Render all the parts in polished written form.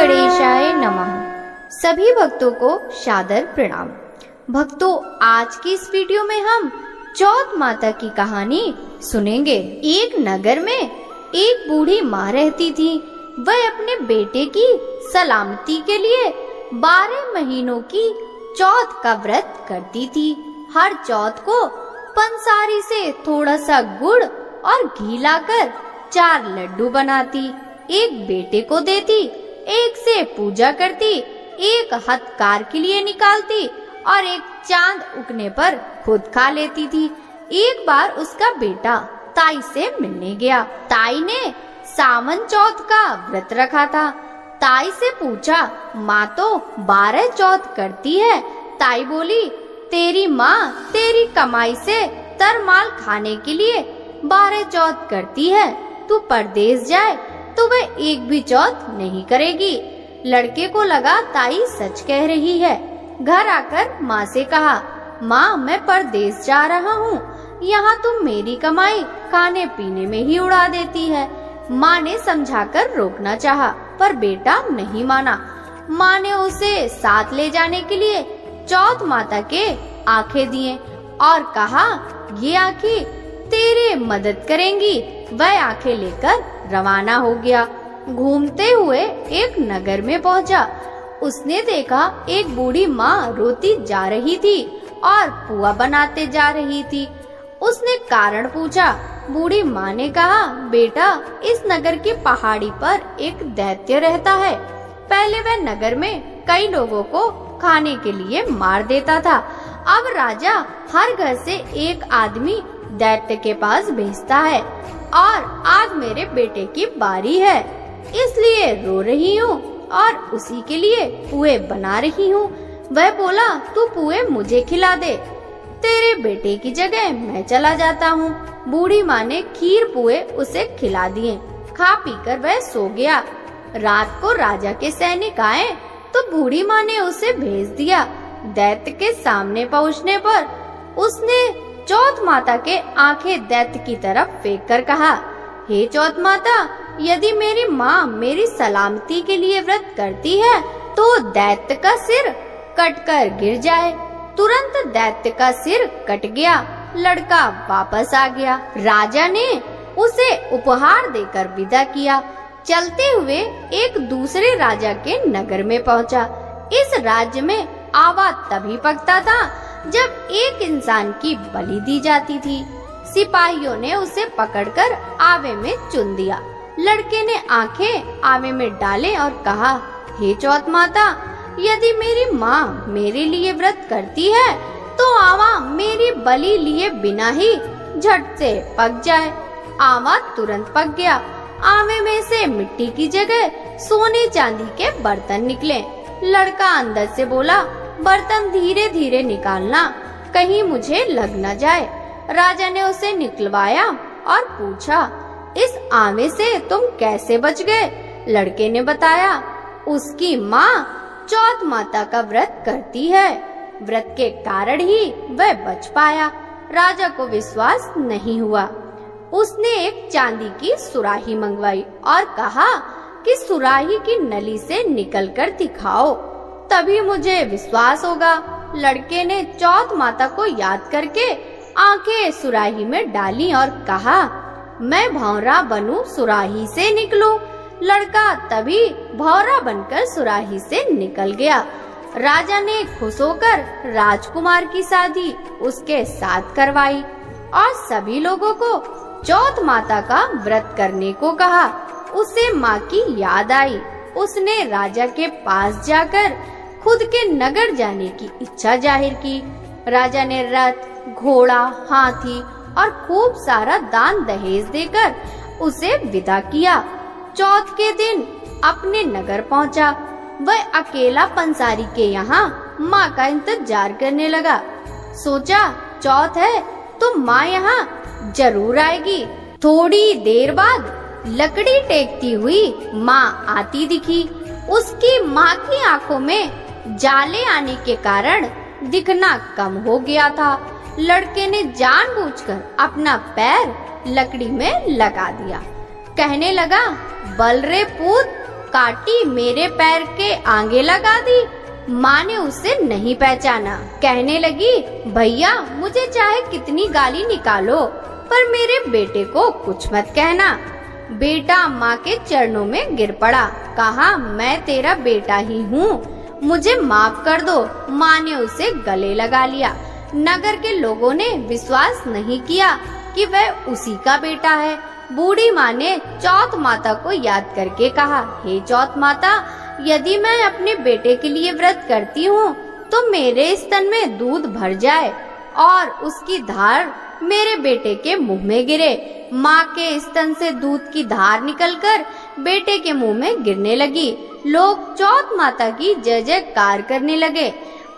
गणेशाय नमः। सभी भक्तों को सादर प्रणाम। भक्तों, आज की इस वीडियो में हम चौथ माता की कहानी सुनेंगे। एक नगर में एक बूढ़ी माँ रहती थी। वह अपने बेटे की सलामती के लिए 12 महीनों की चौथ का व्रत करती थी। हर चौथ को पंसारी से थोड़ा सा गुड़ और घी लाकर 4 लड्डू बनाती, एक बेटे को देती, एक से पूजा करती, एक हथकार के लिए निकालती और एक चांद उगने पर खुद खा लेती थी। एक बार उसका बेटा ताई से मिलने गया। ताई ने सावन चौथ का व्रत रखा था। ताई से पूछा, माँ तो 12 चौथ करती है। ताई बोली, तेरी माँ तेरी कमाई से तरमाल खाने के लिए 12 चौथ करती है। तू परदेश जाए तो वह एक भी चौथ नहीं करेगी। लड़के को लगा ताई सच कह रही है। घर आकर माँ से कहा, माँ मैं परदेश जा रहा हूँ, यहाँ तुम मेरी कमाई खाने पीने में ही उड़ा देती है। माँ ने समझाकर रोकना चाहा, पर बेटा नहीं माना। माँ ने उसे साथ ले जाने के लिए चौथ माता के आंखें दिए और कहा, ये आंखें तेरे मदद करेंगी। वह आंखें लेकर रवाना हो गया। घूमते हुए एक नगर में पहुंचा। उसने देखा एक बूढ़ी माँ रोती जा रही थी और पुआ बनाते जा रही थी। उसने कारण पूछा। बूढ़ी माँ ने कहा, बेटा इस नगर की पहाड़ी पर एक दैत्य रहता है। पहले वह नगर में कई लोगों को खाने के लिए मार देता था। अब राजा हर घर से एक आदमी दैत्य के पास भेजता है और आज मेरे बेटे की बारी है, इसलिए रो रही हूँ और उसी के लिए पुए बना रही हूँ। वह बोला, तू पुए मुझे खिला दे, तेरे बेटे की जगह मैं चला जाता हूँ। बूढ़ी माँ ने खीर पुए उसे खिला दिए। खा पीकर वह सो गया। रात को राजा के सैनिक आए तो बूढ़ी माँ ने उसे भेज दिया। दैत्य के सामने पहुँचने पर उसने चौथ माता के आंखें दैत्य की तरफ फेंक कर कहा, हे चौथ माता, यदि मेरी माँ मेरी सलामती के लिए व्रत करती है तो दैत्य का सिर कटकर गिर जाए। तुरंत दैत्य का सिर कट गया। लड़का वापस आ गया। राजा ने उसे उपहार देकर विदा किया। चलते हुए एक दूसरे राजा के नगर में पहुंचा। इस राज्य में आवा तभी पकता था जब एक इंसान की बलि दी जाती थी। सिपाहियों ने उसे पकड़कर आवे में चुन दिया। लड़के ने आंखें आवे में डाले और कहा, हे चौथ माता, यदि मेरी माँ मेरे लिए व्रत करती है तो आवा मेरी बलि लिए बिना ही झट से पक जाए। आवा तुरंत पक गया। आवे में से मिट्टी की जगह सोने चांदी के बर्तन निकले। लड़का अंदर से बोला, बर्तन धीरे धीरे निकालना, कहीं मुझे लग न जाए। राजा ने उसे निकलवाया और पूछा, इस आवे से तुम कैसे बच गए? लड़के ने बताया, उसकी माँ चौथ माता का व्रत करती है, व्रत के कारण ही वह बच पाया। राजा को विश्वास नहीं हुआ। उसने एक चांदी की सुराही मंगवाई और कहा कि सुराही की नली से निकलकर दिखाओ, तभी मुझे विश्वास होगा। लड़के ने चौथ माता को याद करके आंखें सुराही में डाली और कहा, मैं भौरा बनूं, सुराही से निकलूं। लड़का तभी भौरा बनकर सुराही से निकल गया। राजा ने खुश होकर राजकुमार की शादी उसके साथ करवाई और सभी लोगों को चौथ माता का व्रत करने को कहा। उसे माँ की याद आई। उसने राजा के पास जाकर खुद के नगर जाने की इच्छा जाहिर की। राजा ने रथ, घोड़ा, हाथी और खूब सारा दान दहेज देकर उसे विदा किया। चौथ के दिन अपने नगर पहुंचा। वह अकेला पंसारी के यहाँ माँ का इंतजार करने लगा। सोचा, चौथ है तो माँ यहाँ जरूर आएगी। थोड़ी देर बाद लकड़ी टेकती हुई माँ आती दिखी। उसकी माँ की आंखों में जाले आने के कारण दिखना कम हो गया था। लड़के ने जानबूझकर अपना पैर लकड़ी में लगा दिया। कहने लगा, बल रे पूत, काटी मेरे पैर के आगे लगा दी। माँ ने उसे नहीं पहचाना। कहने लगी, भैया मुझे चाहे कितनी गाली निकालो पर मेरे बेटे को कुछ मत कहना। बेटा माँ के चरणों में गिर पड़ा। कहा, मैं तेरा बेटा ही हूँ, मुझे माफ कर दो। माँ ने उसे गले लगा लिया। नगर के लोगों ने विश्वास नहीं किया कि वह उसी का बेटा है। बूढ़ी माँ ने चौथ माता को याद करके कहा, हे चौथ माता, यदि मैं अपने बेटे के लिए व्रत करती हूँ तो मेरे स्तन में दूध भर जाए और उसकी धार मेरे बेटे के मुंह में गिरे। माँ के स्तन से दूध की धार निकलकर बेटे के मुंह में गिरने लगी। लोग चौथ माता की जय जयकार करने लगे।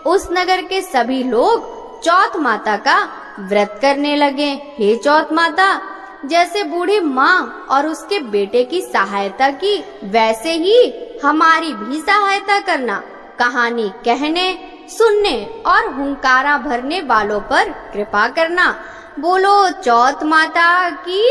उस नगर के सभी लोग चौथ माता का व्रत करने लगे। हे चौथ माता, जैसे बूढ़ी माँ और उसके बेटे की सहायता की, वैसे ही हमारी भी सहायता करना। कहानी कहने, सुनने और हुंकारा भरने वालों पर कृपा करना। बोलो चौथ माता की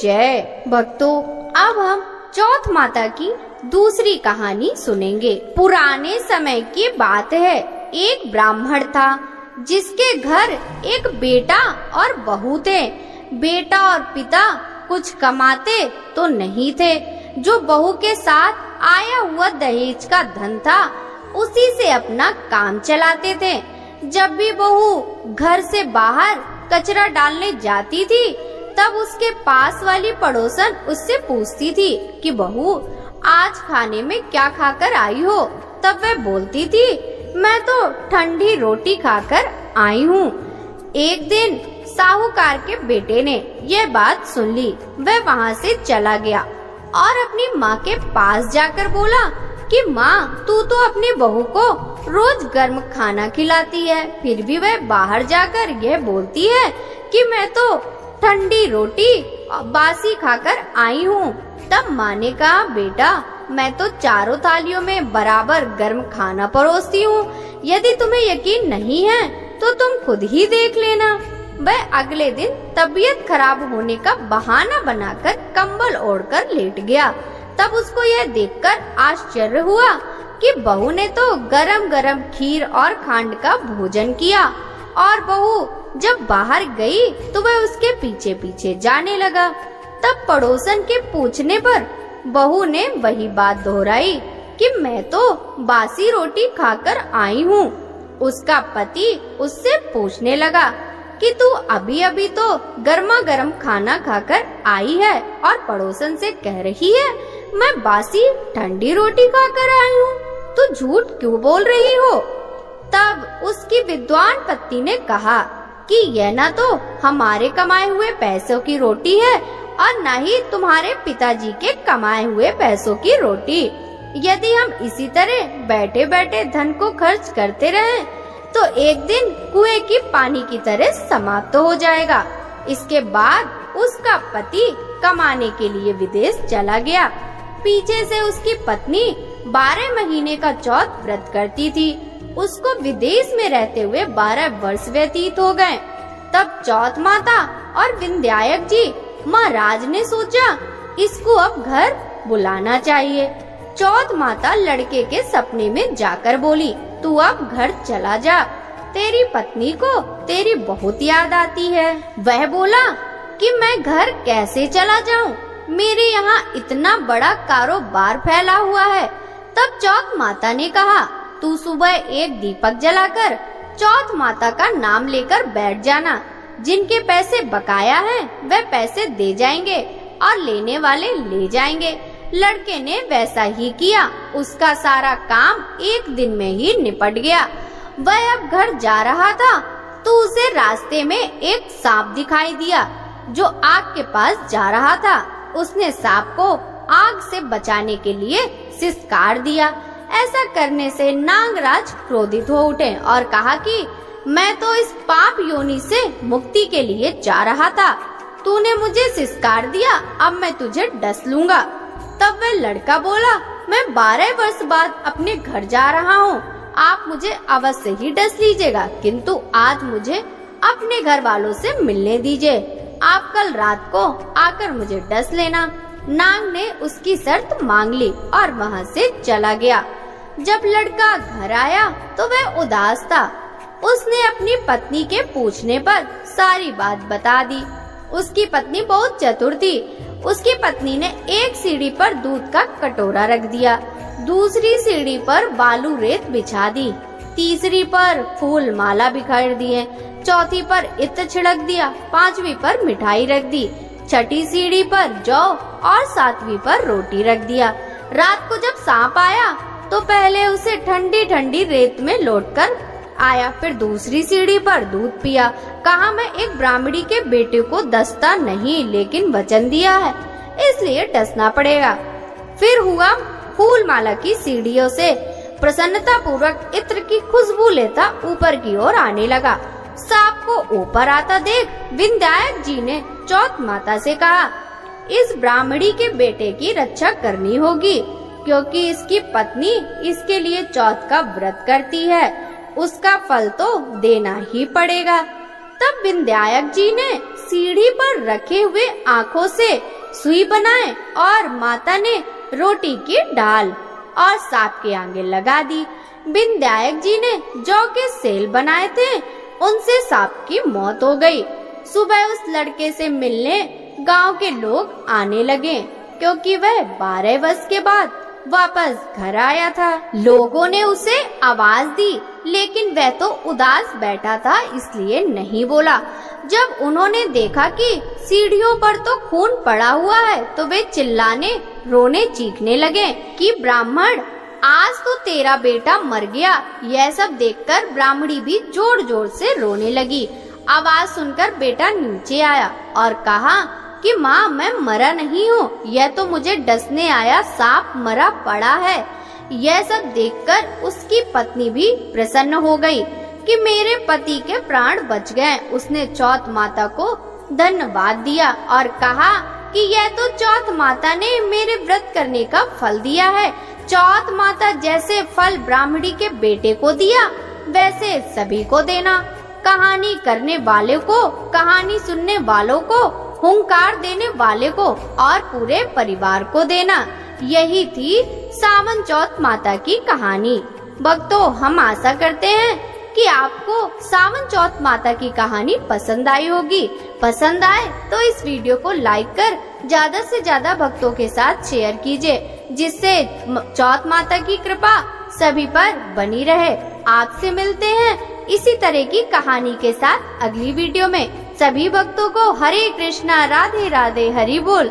जय। भक्तों, अब हम चौथ माता की दूसरी कहानी सुनेंगे। पुराने समय की बात है। एक ब्राह्मण था जिसके घर एक बेटा और बहू थे। बेटा और पिता कुछ कमाते तो नहीं थे। जो बहू के साथ आया हुआ दहेज का धन था, उसी से अपना काम चलाते थे। जब भी बहू घर से बाहर कचरा डालने जाती थी, तब उसके पास वाली पड़ोसन उससे पूछती थी कि बहू, आज खाने में क्या खाकर आई हो? तब वह बोलती थी, मैं तो ठंडी रोटी खाकर आई हूँ। एक दिन साहूकार के बेटे ने यह बात सुन ली। वह वहाँ से चला गया और अपनी माँ के पास जाकर बोला कि माँ, तू तो अपनी बहू को रोज गर्म खाना खिलाती है, फिर भी वह बाहर जाकर यह बोलती है कि मैं तो ठंडी रोटी बासी खाकर आई हूँ। तब माँ ने कहा, बेटा, मैं तो चारों थालियों में बराबर गर्म खाना परोसती हूँ। यदि तुम्हें यकीन नहीं है तो तुम खुद ही देख लेना। वह अगले दिन तबीयत खराब होने का बहाना बनाकर कंबल ओढ़कर लेट गया। तब उसको यह देखकर आश्चर्य हुआ कि बहू ने तो गरम गरम खीर और खांड का भोजन किया, और बहू जब बाहर गई तो वह उसके पीछे पीछे जाने लगा। तब पड़ोसन के पूछने पर बहू ने वही बात दोहराई कि मैं तो बासी रोटी खाकर आई हूँ। उसका पति उससे पूछने लगा कि तू अभी अभी तो गर्मा गर्म खाना खाकर आई है और पड़ोसन से कह रही है मैं बासी ठंडी रोटी खाकर आई हूँ, तू झूठ क्यों बोल रही हो? तब उसकी विद्वान पत्नी ने कहा कि यह ना तो हमारे कमाए हुए पैसों की रोटी है और न ही तुम्हारे पिताजी के कमाए हुए पैसों की रोटी। यदि हम इसी तरह बैठे बैठे धन को खर्च करते रहें तो एक दिन कुएं की पानी की तरह समाप्त हो जाएगा। इसके बाद उसका पति कमाने के लिए विदेश चला गया। पीछे से उसकी पत्नी 12 महीने का चौथ व्रत करती थी। उसको विदेश में रहते हुए 12 वर्ष व्यतीत हो गए। तब चौथ माता और विंध्यायक जी महाराज ने सोचा इसको अब घर बुलाना चाहिए। चौथ माता लड़के के सपने में जाकर बोली, तू अब घर चला जा, तेरी पत्नी को तेरी बहुत याद आती है। वह बोला कि मैं घर कैसे चला जाऊं? मेरे यहाँ इतना बड़ा कारोबार फैला हुआ है। तब चौथ माता ने कहा, तू सुबह एक दीपक जलाकर चौथ माता का नाम लेकर बैठ जाना। जिनके पैसे बकाया हैं, वह पैसे दे जाएंगे और लेने वाले ले जाएंगे। लड़के ने वैसा ही किया। उसका सारा काम एक दिन में ही निपट गया। वह अब घर जा रहा था तो उसे रास्ते में एक सांप दिखाई दिया जो आग के पास जा रहा था। उसने सांप को आग से बचाने के लिए सिसकार दिया। ऐसा करने से नागराज क्रोधित हो उठे और कहा कि मैं तो इस पाप योनि से मुक्ति के लिए जा रहा था, तूने मुझे सिसकार दिया, अब मैं तुझे डस लूंगा। तब वह लड़का बोला, मैं 12 वर्ष बाद अपने घर जा रहा हूँ, आप मुझे अवश्य ही डस लीजिएगा, किंतु आज मुझे अपने घर वालों से मिलने दीजिए। आप कल रात को आकर मुझे डस लेना। नाग ने उसकी शर्त मांग ली और वहाँ से चला गया। जब लड़का घर आया तो वह उदास था। उसने अपनी पत्नी के पूछने पर सारी बात बता दी। उसकी पत्नी बहुत चतुर थी। उसकी पत्नी ने एक सीढ़ी पर दूध का कटोरा रख दिया, दूसरी सीढ़ी पर बालू रेत बिछा दी, तीसरी पर फूल माला बिखेर दिए, चौथी पर इत्र छिड़क दिया, पांचवी पर मिठाई रख दी, छठी सीढ़ी पर जौ और सातवीं पर रोटी रख दिया। रात को जब सांप आया तो पहले उसे ठंडी ठंडी रेत में लौटकर आया, फिर दूसरी सीढ़ी पर दूध पिया। कहा, मैं एक ब्राह्मणी के बेटे को डसता नहीं, लेकिन वचन दिया है इसलिए डसना पड़ेगा। फिर हुआ फूल माला की सीढ़ियों से प्रसन्नता पूर्वक इत्र की खुशबू लेता ऊपर की ओर आने लगा। सांप को ऊपर आता देख विंध्यायक जी ने चौथ माता से कहा, इस ब्राह्मणी के बेटे की रक्षा करनी होगी, क्योंकि इसकी पत्नी इसके लिए चौथ का व्रत करती है, उसका फल तो देना ही पड़ेगा। तब विंध्यायक जी ने सीढ़ी पर रखे हुए आँखों से सुई बनाए और माता ने रोटी की डाल और सांप के आगे लगा दी। विंध्यायक जी ने जौ के सेल बनाए थे, उनसे सांप की मौत हो गई। सुबह उस लड़के से मिलने गांव के लोग आने लगे, क्योंकि वह 12 वर्ष के बाद वापस घर आया था। लोगों ने उसे आवाज दी, लेकिन वह तो उदास बैठा था, इसलिए नहीं बोला। जब उन्होंने देखा कि सीढ़ियों पर तो खून पड़ा हुआ है, तो वे चिल्लाने रोने चीखने लगे कि ब्राह्मण, आज तो तेरा बेटा मर गया। यह सब देखकर ब्राह्मणी भी जोर जोर से रोने लगी। आवाज सुनकर बेटा नीचे आया और कहा कि माँ, मैं मरा नहीं हूँ, यह तो मुझे डसने आया सांप मरा पड़ा है। यह सब देखकर उसकी पत्नी भी प्रसन्न हो गई कि मेरे पति के प्राण बच गए। उसने चौथ माता को धन्यवाद दिया और कहा कि यह तो चौथ माता ने मेरे व्रत करने का फल दिया है। चौथ माता जैसे फल ब्राह्मणी के बेटे को दिया, वैसे सभी को देना। कहानी करने वाले को, कहानी सुनने वालों को, हुंकार देने वाले को और पूरे परिवार को देना। यही थी सावन चौथ माता की कहानी। भक्तों, हम आशा करते हैं कि आपको सावन चौथ माता की कहानी पसंद आई होगी। पसंद आए तो इस वीडियो को लाइक कर ज्यादा से ज्यादा भक्तों के साथ शेयर कीजिए, जिससे चौथ माता की कृपा सभी पर बनी रहे। आपसे मिलते हैं इसी तरह की कहानी के साथ अगली वीडियो में। सभी भक्तों को हरे कृष्णा, राधे राधे, हरि बोल।